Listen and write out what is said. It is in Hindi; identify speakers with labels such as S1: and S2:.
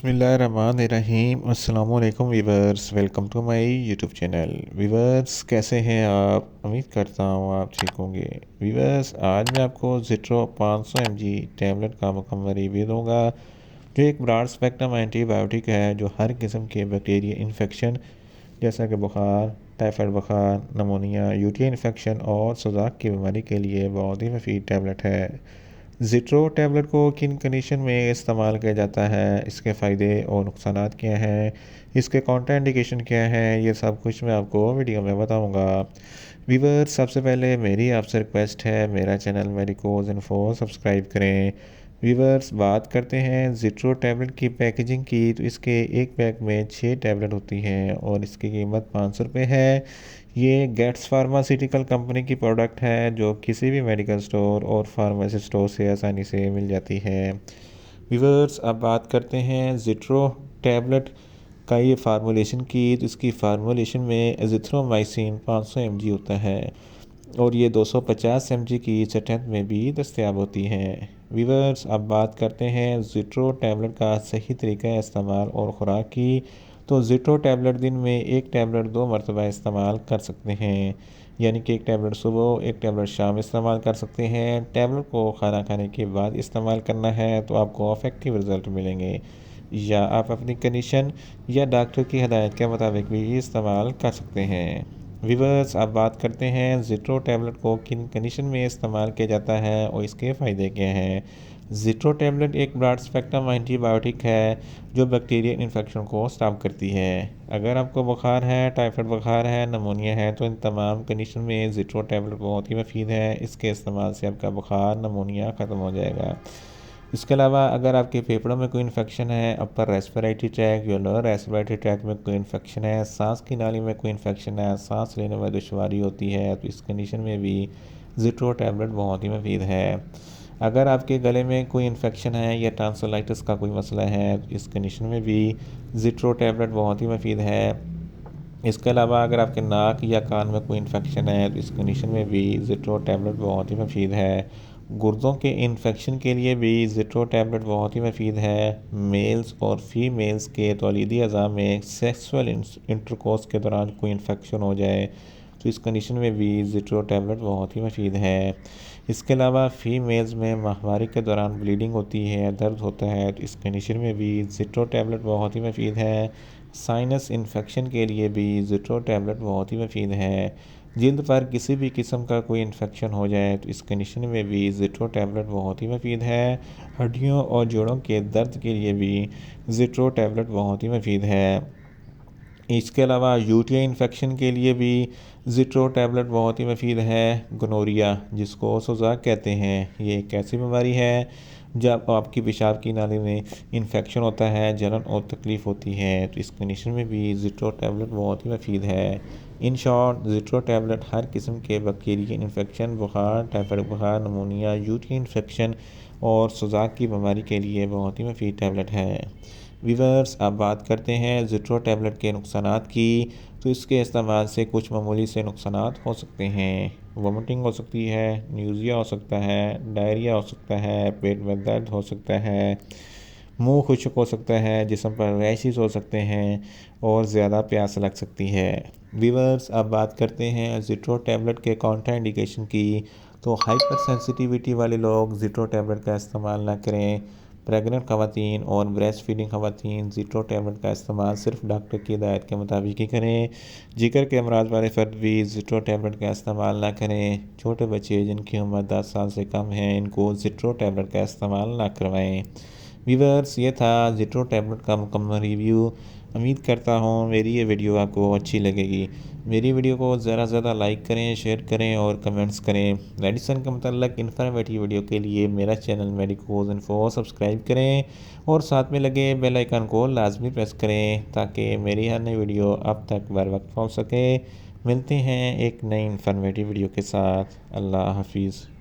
S1: बिस्मिल्लाहिर्रहमानिर्रहीम। अस्सलाम वालेकुम viewers, welcome to my YouTube channel. Viewers कैसे हैं आप? उम्मीद करता हूँ आप ठीक होंगे। वीवर्स आज मैं आपको ज़िट्रो 500 mg टैबलेट का मुकम्मल रिव्यू दूँगा, जो एक ब्रॉड स्पेक्ट्रम एंटीबायोटिक है जो हर किस्म के बैक्टीरिया इन्फेक्शन जैसा कि बुखार, टाइफाइड बुखार, नमोनिया, यूटीआई इन्फेक्शन और सुजाक की बीमारी के लिए बहुत ही मुफीद टैबलेट है। ज़िट्रो टैबलेट को किन कंडीशन में इस्तेमाल किया जाता है, इसके फ़ायदे और नुकसान क्या हैं, इसके काउंटर इंडिकेशन क्या है, ये सब कुछ मैं आपको वीडियो में बताऊंगा। व्यूअर्स सबसे पहले मेरी आपसे रिक्वेस्ट है, मेरा चैनल मेडिकोज इन्फो सब्सक्राइब करें। व्यूअर्स बात करते हैं ज़िट्रो टैबलेट की पैकेजिंग की, तो इसके एक पैक में 6 टैबलेट होती हैं और इसकी कीमत 500 रुपये है। ये गेट्स फार्मास्यूटिकल कंपनी की प्रोडक्ट है जो किसी भी मेडिकल स्टोर और फार्मेसी स्टोर से आसानी से मिल जाती है। व्यूअर्स अब बात करते हैं ज़िट्रो टैबलेट का ये फार्मूलेशन की, तो इसकी फार्मूलेशन में एजिथ्रोमाइसिन 500 mg होता है और ये 250 mg की स्ट्रेंथ में भी दस्तयाब होती हैं। व्यूअर्स अब बात करते हैं ज़िट्रो टैबलेट का सही तरीका इस्तेमाल और ख़ुराक की, तो ज़िट्रो टैबलेट दिन में एक टैबलेट 2 मरतबा इस्तेमाल कर सकते हैं, यानी कि एक टैबलेट सुबह एक टैबलेट शाम इस्तेमाल कर सकते हैं। टैबलेट को खाना खाने के बाद इस्तेमाल करना है तो आपको इफेक्टिव रिज़ल्ट मिलेंगे, या आप अपनी कंडीशन या डॉक्टर की हदायत के मुताबिक भी इस्तेमाल कर सकते हैं। व्यूअर्स अब बात करते हैं ज़िट्रो टैबलेट को किन कंडीशन में इस्तेमाल किया जाता है और इसके फ़ायदे क्या हैं। ज़िट्रो टैबलेट एक ब्रॉड स्पेक्ट्रम एंटीबायोटिक है जो बैक्टीरिया इन्फेक्शन को स्टॉप करती है। अगर आपको बुखार है, टाइफाइड बुखार है, नमोनिया है, तो इन तमाम कंडीशन में ज़िट्रो टैबलेट बहुत ही मुफीद है। इसके इस्तेमाल से आपका बुखार, नमोनिया ख़त्म हो जाएगा। इसके अलावा अगर आपके फेफड़ों में कोई इन्फेक्शन है, अपर रेस्पिरेटरी ट्रैक या लोअर रेस्पिरेटरी ट्रैक में कोई इन्फेक्शन है, सांस की नाली में कोई इन्फेक्शन है, सांस लेने में दुश्वारी होती है, तो इस कंडीशन में भी ज़िट्रो टैबलेट बहुत ही मुफीद है। अगर आपके गले में कोई इन्फेक्शन है या टॉन्सिलाइटिस का कोई मसला है, तो इस कंडीशन में भी ज़िट्रो टैबलेट बहुत ही मुफीद है। इसके अलावा अगर आपके नाक या कान में कोई इन्फेक्शन है, तो इस कंडीशन में भी ज़िट्रो टैबलेट बहुत ही मुफीद है। गुर्दों के इन्फेक्शन के लिए भी ज़िट्रो टैबलेट बहुत ही मुफीद है। मेल्स और फीमेल्स के तौलीदी अज़ा में सेक्सुअल इंटरकोर्स के दौरान कोई इन्फेक्शन हो जाए, तो इस कंडीशन में भी ज़िट्रो टैबलेट बहुत ही मुफीद है। इसके अलावा फ़ीमेल्स में माहवारी के दौरान ब्लीडिंग होती है, दर्द होता है, तो इस कंडीशन में भी ज़िट्रो टैबलेट बहुत ही मुफीद है। साइनस इन्फेक्शन के लिए भी ज़िट्रो टैबलेट बहुत ही मुफीद है। जल्द पर किसी भी किस्म का कोई इन्फेक्शन हो जाए, तो इस कंडीशन में भी ज़िट्रो टैबलेट बहुत ही मुफीद है। हड्डियों और जोड़ों के दर्द के लिए भी ज़िट्रो टैबलेट बहुत ही मुफीद है। इसके अलावा यूटीआई इन्फेक्शन के लिए भी ज़िट्रो टैबलेट बहुत ही मुफीद है। गोनोरिया जिसको सुजाक कहते हैं, ये एक ऐसी बीमारी है जब आपकी पेशाब की नाली में इन्फेक्शन होता है, जलन और तकलीफ़ होती है, तो इस कंडीशन में भी ज़िट्रो टैबलेट बहुत ही मुफीद है। इन शॉर्ट ज़िट्रो टैबलेट हर किस्म के बैक्टीरिया इन्फेक्शन, बुखार, टाइफाइड बुखार, नमोनिया, यूटीआई इन्फेक्शन और सुजाक की बीमारी के लिए बहुत ही मुफीद टैबलेट है। व्यूअर्स अब बात करते हैं ज़िट्रो टैबलेट के नुकसानात की, तो इसके इस्तेमाल से कुछ मामूली से नुकसानात हो सकते हैं। वोमिटिंग हो सकती है, न्यूज़िया हो सकता है, डायरिया हो सकता है, पेट में दर्द हो सकता है, मुंह खुश्क हो सकता है, जिस्म पर रैशेस हो सकते हैं और ज़्यादा प्यास लग सकती है। व्यूअर्स अब बात करते हैं ज़िट्रो टैबलेट के काउंटर इंडिकेशन की, तो हाइपर सेंसिटिविटी वाले लोग ज़िट्रो टैबलेट का इस्तेमाल ना करें। प्रेग्नेंट ख़वातीन और ब्रेस्ट फीडिंग ख़वातीन ज़िट्रो टैबलेट का इस्तेमाल सिर्फ डॉक्टर की हिदायत के मुताबिक ही करें। जिगर के अमराज वाले फ़र्द भी ज़िट्रो टैबलेट का इस्तेमाल ना करें। छोटे बच्चे जिनकी उम्र 10 साल से कम है, इनको ज़िट्रो टैबलेट का इस्तेमाल ना करवाएं। व्यूअर्स ये था ज़िट्रो टैबलेट का मुकम्मल रिव्यू। उम्मीद करता हूँ मेरी ये वीडियो आपको अच्छी लगेगी। मेरी वीडियो को ज़्यादा से ज़्यादा लाइक करें, शेयर करें और कमेंट्स करें। मेडिसिन के मतलब इन्फॉर्मेटिव वीडियो के लिए मेरा चैनल मेडिकोज इन्फो सब्सक्राइब करें और साथ में लगे बेल आइकन को लाजमी प्रेस करें ताकि मेरी हर नई वीडियो अब तक बर वक्त पहुँच सके। मिलते हैं एक नई इन्फॉर्मेटिव वीडियो के साथ। अल्लाह हाफिज़।